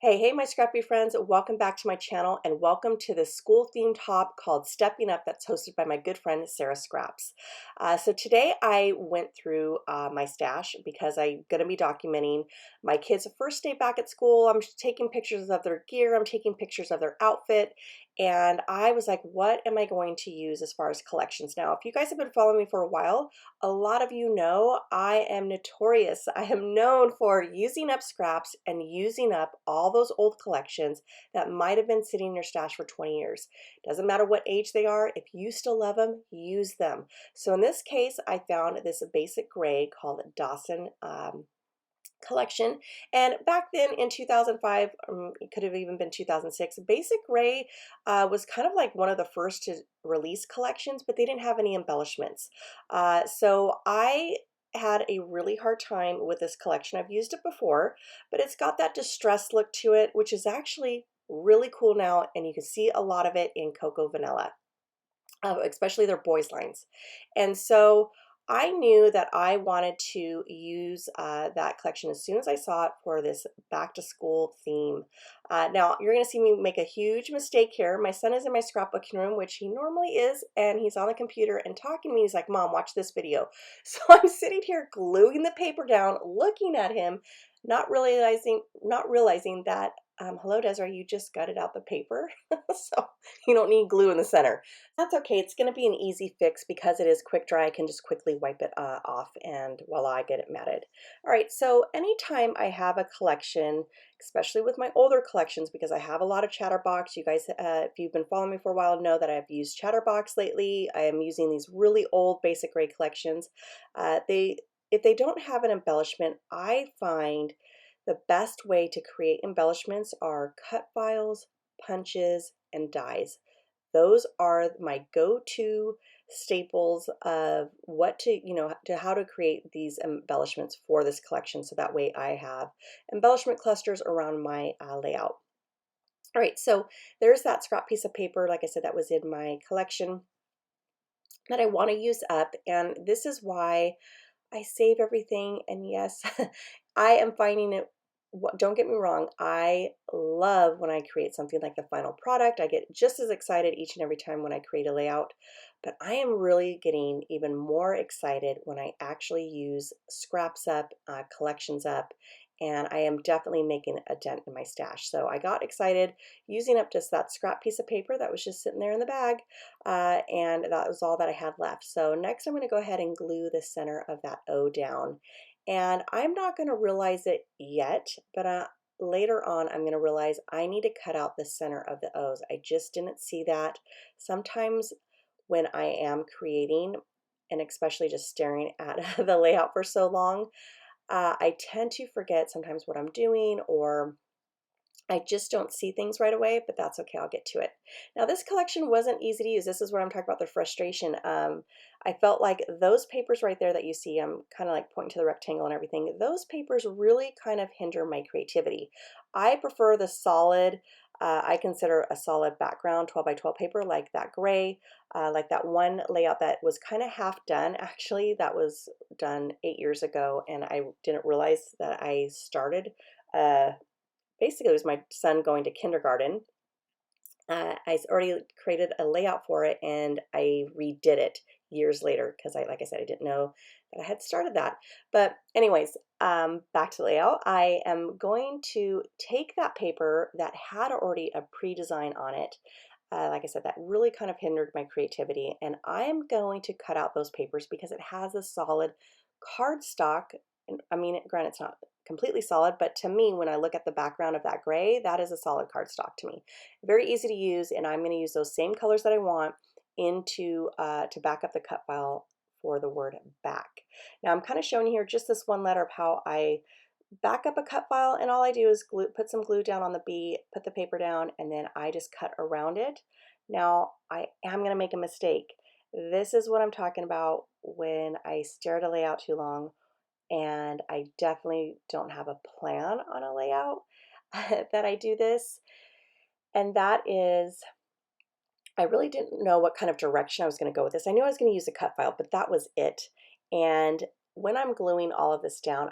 Hey, my scrappy friends, welcome back to my channel and welcome to the school themed hop called Stepping Up that's hosted by my good friend Sarah Scraps. So today I went through my stash because I'm going to be documenting my kids' first day back at school. I'm taking pictures of their gear, I'm taking pictures of their outfit, and I was like, what am I going to use as far as collections? Now, if you guys have been following me for a while, a lot of you know I am notorious. I am known for using up scraps and using up all those old collections that might have been sitting in your stash for 20 years. Doesn't matter what age they are, if you still love them, use them. So in this case, I found this basic gray called Dawson collection. And back then in 2005, it could have even been 2006, Basic Gray was kind of like one of the first to release collections, but they didn't have any embellishments. So I had a really hard time with this collection. I've used it before, but it's got that distressed look to it, which is actually really cool now. And you can see a lot of it in Cocoa Vanilla, especially their boys lines. And so I knew that I wanted to use that collection as soon as I saw it for this back to school theme. Now you're going to see me make a huge mistake here. My son is in my scrapbooking room, which he normally is, and he's on the computer and talking to me. He's like, "Mom, watch this video." So I'm sitting here gluing the paper down, looking at him, not realizing that hello, Desiree, you just gutted out the paper, so you don't need glue in the center. That's okay. It's going to be an easy fix because it is quick dry. I can just quickly wipe it off and voila, I get it matted. All right, so anytime I have a collection, especially with my older collections, because I have a lot of Chatterbox. You guys, if you've been following me for a while, know that I've used Chatterbox lately. I am using these really old Basic Gray collections. If they don't have an embellishment, I find the best way to create embellishments are cut files, punches, and dies. Those are my go-to staples of what to, to how to create these embellishments for this collection. So that way I have embellishment clusters around my layout. All right, so there's that scrap piece of paper, like I said, that was in my collection that I want to use up. And this is why I save everything. And yes, I am finding it. Don't get me wrong, I love when I create something like the final product. I get just as excited each and every time when I create a layout, but I am really getting even more excited when I actually use scraps up, collections up, and I am definitely making a dent in my stash. So I got excited using up just that scrap piece of paper that was just sitting there in the bag, and that was all that I had left. So next I'm going to go ahead and glue the center of that O down. And I'm not going to realize it yet, but later on I'm going to realize I need to cut out the center of the O's. I just didn't see that. Sometimes when I am creating, and especially just staring at the layout for so long, I tend to forget sometimes what I'm doing, or I just don't see things right away, but that's okay. I'll get to it. Now, this collection wasn't easy to use. This is where I'm talking about the frustration. I felt like those papers right there that you see, I'm kind of like pointing to the rectangle and everything, those papers really kind of hinder my creativity. I prefer the solid, I consider a solid background 12 by 12 paper like that gray, like that one layout that was kind of half done. Actually, that was done 8 years ago, and I didn't realize that I started. Basically, it was my son going to kindergarten. I already created a layout for it and I redid it years later because like I said, I didn't know that I had started that. But anyways, back to layout. I am going to take that paper that had already a pre-design on it. Like I said, that really kind of hindered my creativity, and I am going to cut out those papers because it has a solid cardstock. And I mean, granted, it's not completely solid, but to me, when I look at the background of that gray, that is a solid cardstock to me. Very easy to use, and I'm going to use those same colors that I want into to back up the cut file for the word back. Now I'm kind of showing you here just this one letter of how I back up a cut file, and all I do is put some glue down on the B, put the paper down, and then I just cut around it. Now I am going to make a mistake. This is what I'm talking about when I stare at a layout too long, and I definitely don't have a plan on a layout that I do this. And that is, I really didn't know what kind of direction I was going to go with this. I knew I was going to use a cut file, but that was it. And when I'm gluing all of this down,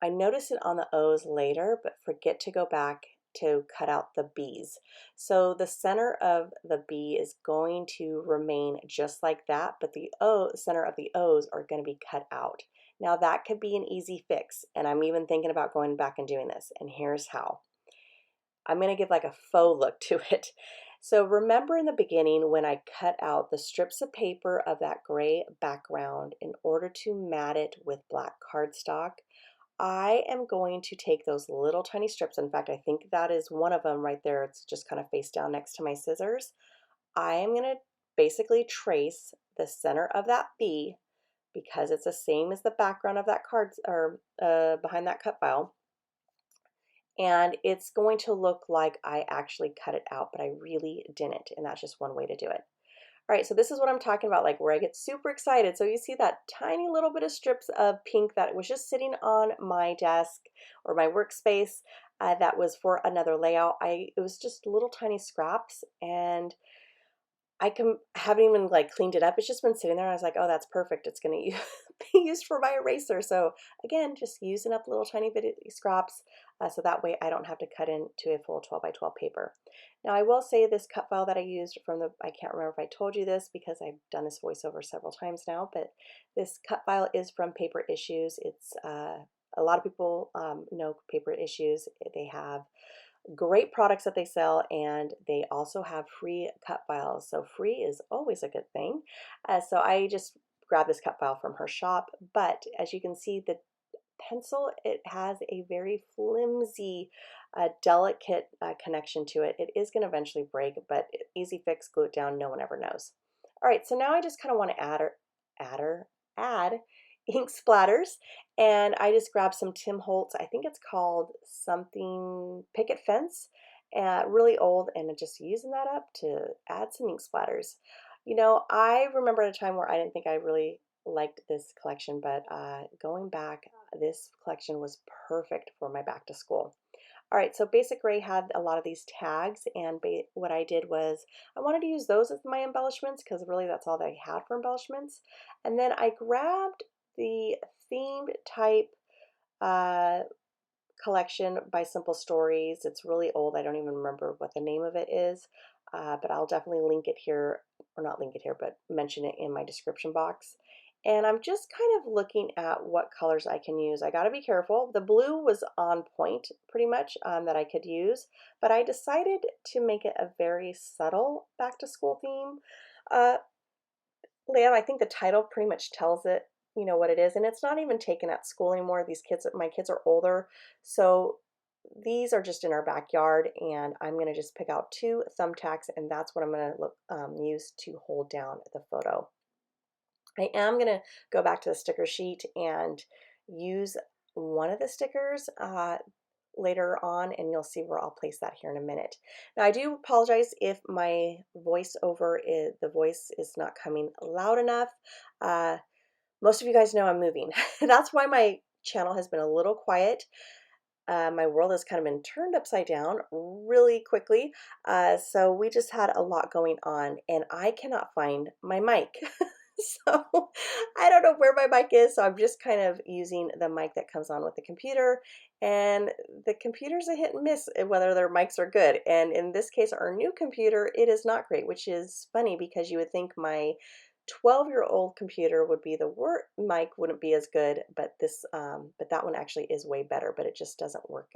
I notice it on the O's later, but forget to go back to cut out the B's. So the center of the B is going to remain just like that, but the center of the O's are going to be cut out. Now that could be an easy fix, and I'm even thinking about going back and doing this, and here's how. I'm going to give like a faux look to it. So remember in the beginning when I cut out the strips of paper of that gray background in order to mat it with black cardstock? I am going to take those little tiny strips. In fact, I think that is one of them right there. It's just kind of face down next to my scissors. I am going to basically trace the center of that B because it's the same as the background of that card or behind that cut file. And it's going to look like I actually cut it out, but I really didn't. And that's just one way to do it. All right, so this is what I'm talking about, like where I get super excited. So you see that tiny little bit of strips of pink that was just sitting on my desk or my workspace that was for another layout. It was just little tiny scraps, and haven't even like cleaned it up. It's just been sitting there. And I was like, oh, that's perfect. It's going to be used for my eraser. So again, just using up little tiny bit of scraps so that way I don't have to cut into a full 12 by 12 paper. Now I will say this cut file that I used I can't remember if I told you this because I've done this voiceover several times now, but this cut file is from Paper Issues. It's a lot of people know Paper Issues. They have great products that they sell, and they also have free cut files. So free is always a good thing. So I just grabbed this cut file from her shop, but as you can see, the pencil, it has a very flimsy, delicate connection to it. It is going to eventually break, but easy fix, glue it down, no one ever knows. All right, so now I just kind of want to add ink splatters, and I just grabbed some Tim Holtz. I think it's called something Picket Fence, really old, and just using that up to add some ink splatters. You know, I remember at a time where I didn't think I really liked this collection, but going back, this collection was perfect for my back to school. All right, so Basic Gray had a lot of these tags, and what I did was I wanted to use those as my embellishments because really that's all they had for embellishments. And then I grabbed the themed type uh, collection by Simple Stories. It's really old. I don't even remember what the name of it is, but I'll definitely link it here, or not link it here, but mention it in my description box. And I'm just kind of looking at what colors I can use. I got to be careful. The blue was on point pretty much that I could use, but I decided to make it a very subtle back to school theme. Uh, layout. I think the title pretty much tells it, you know, what it is, and it's not even taken at school anymore. My kids are older, so these are just in our backyard, and I'm going to just pick out 2 thumbtacks, and that's what I'm going to use to hold down the photo. I am going to go back to the sticker sheet and use one of the stickers later on, and you'll see where I'll place that here in a minute. Now I do apologize if my the voice is not coming loud enough. Most of you guys know I'm moving. That's why my channel has been a little quiet. My world has kind of been turned upside down really quickly. So we just had a lot going on, and I cannot find my mic. So I don't know where my mic is, so I'm just kind of using the mic that comes on with the computer, and the computer's a hit and miss whether their mics are good. And in this case, our new computer, it is not great, which is funny because you would think my 12-year-old computer would be mic wouldn't be as good, but but that one actually is way better, but it just doesn't work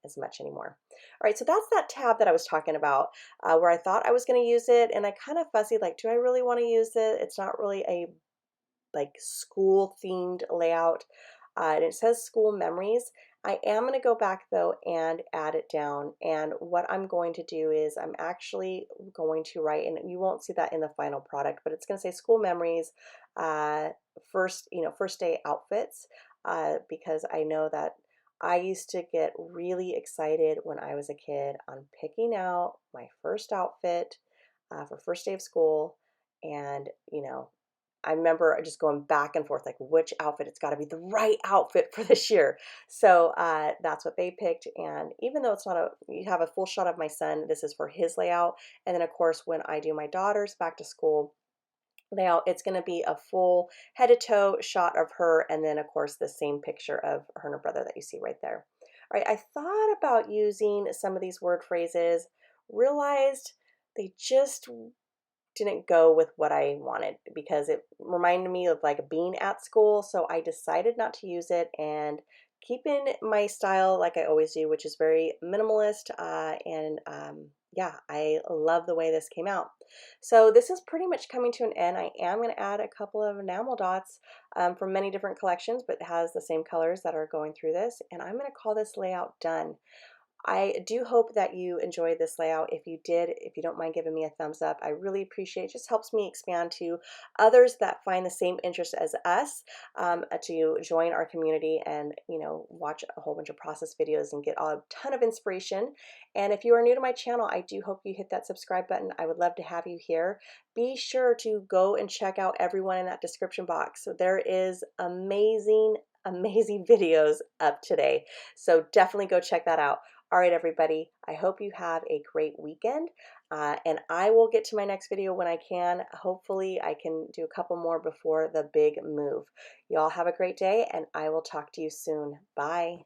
as much anymore. All right, so that's that tab that I was talking about where I thought I was going to use it, and I kind of fussy, like, do I really want to use it? It's not really a like school themed layout, and it says school memories. I am going to go back though and add it down, and what I'm going to do is I'm actually going to write, and you won't see that in the final product, but it's going to say school memories, uh, first day outfits, because I know that I used to get really excited when I was a kid on picking out my first outfit for first day of school, and I remember just going back and forth, like which outfit, it's got to be the right outfit for this year. So that's what they picked. And even though you have a full shot of my son, this is for his layout. And then of course, when I do my daughter's back to school, layout, it's going to be a full head to toe shot of her, and then of course the same picture of her and her brother that you see right there. All right, I thought about using some of these word phrases, realized they just didn't go with what I wanted because it reminded me of like being at school. So I decided not to use it and keeping my style like I always do, which is very minimalist. Yeah, I love the way this came out. So this is pretty much coming to an end. I am going to add a couple of enamel dots from many different collections, but it has the same colors that are going through this. And I'm going to call this layout done. I do hope that you enjoyed this layout. If you did, if you don't mind giving me a thumbs up, I really appreciate it. It just helps me expand to others that find the same interest as us to join our community and, watch a whole bunch of process videos and get a ton of inspiration. And if you are new to my channel, I do hope you hit that subscribe button. I would love to have you here. Be sure to go and check out everyone in that description box. So there is amazing videos up today. So definitely go check that out. All right, everybody, I hope you have a great weekend, and I will get to my next video when I can. Hopefully, I can do a couple more before the big move. Y'all have a great day, and I will talk to you soon. Bye.